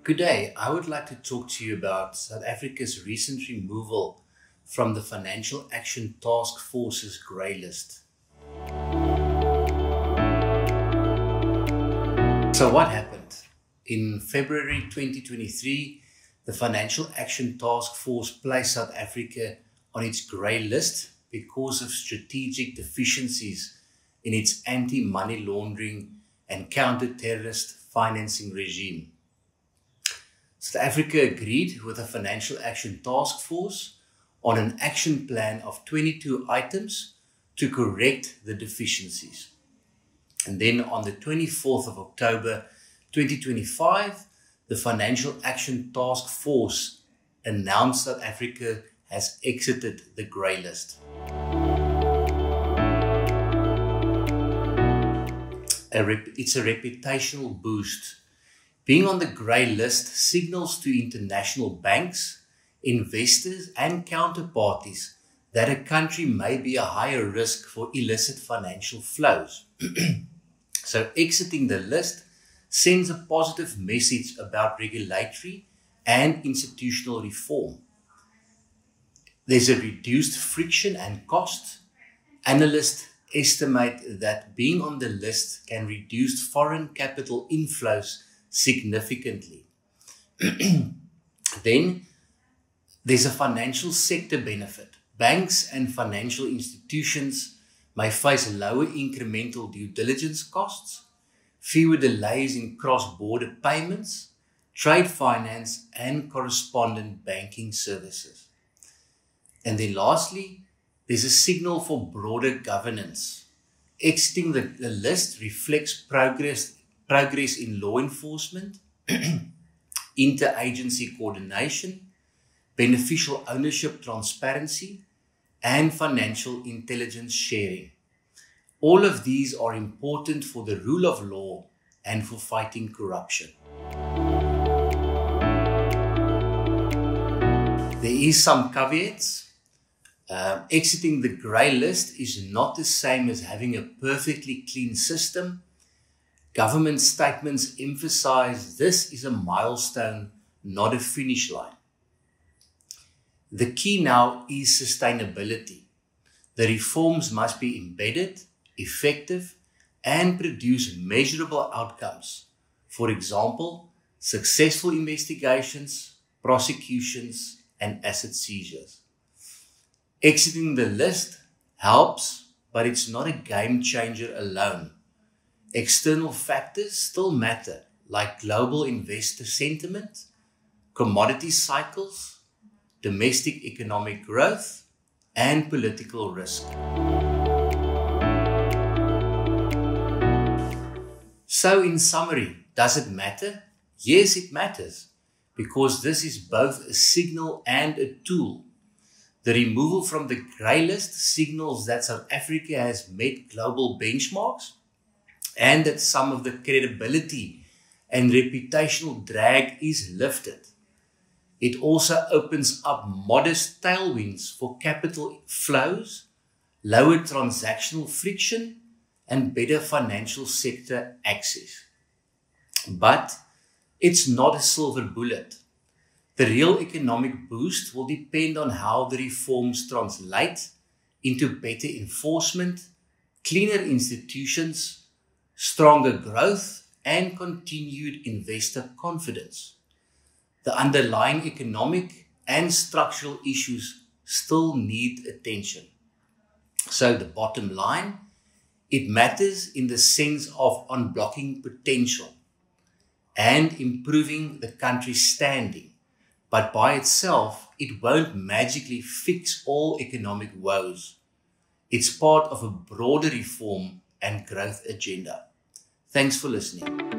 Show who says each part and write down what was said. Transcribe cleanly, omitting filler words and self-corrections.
Speaker 1: Good day. I would like to talk to you about South Africa's recent removal from the Financial Action Task Force's grey list. So what happened? In February 2023, the Financial Action Task Force placed South Africa on its grey list because of strategic deficiencies in its anti-money laundering and counter-terrorist financing regime. South Africa agreed with the Financial Action Task Force on an action plan of 22 items to correct the deficiencies. And then on the 24th of October 2025, the Financial Action Task Force announced South Africa has exited the grey list. It's a reputational boost. Being on the grey list signals to international banks, investors and counterparties that a country may be a higher risk for illicit financial flows. So exiting the list sends a positive message about regulatory and institutional reform. There's a reduced friction and cost. Analysts estimate that being on the list can reduce foreign capital inflows significantly. Then there's a financial sector benefit. Banks and financial institutions may face lower incremental due diligence costs, fewer delays in cross-border payments, trade finance and correspondent banking services. And then lastly, there's a signal for broader governance. Exiting the list reflects progress in law enforcement, interagency coordination, beneficial ownership transparency, and financial intelligence sharing. All of these are important for the rule of law and for fighting corruption. There is some caveats. Exiting the grey list is not the same as having a perfectly clean system. Government statements emphasize this is a milestone, not a finish line. The key now is sustainability. The reforms must be embedded, effective, and produce measurable outcomes. For example, successful investigations, prosecutions, and asset seizures. Exiting the list helps, but it's not a game changer alone. External factors still matter, like global investor sentiment, commodity cycles, domestic economic growth, and political risk. So in summary, does it matter? Yes, it matters, because this is both a signal and a tool. The removal from the grey list signals that South Africa has met global benchmarks and that some of the credibility and reputational drag is lifted. It also opens up modest tailwinds for capital flows, lower transactional friction, and better financial sector access. But it's not a silver bullet. The real economic boost will depend on how the reforms translate into better enforcement, cleaner institutions, stronger growth, and continued investor confidence. The underlying economic and structural issues still need attention. So the bottom line, it matters in the sense of unblocking potential and improving the country's standing. But by itself, it won't magically fix all economic woes. It's part of a broader reform and growth agenda. Thanks for listening.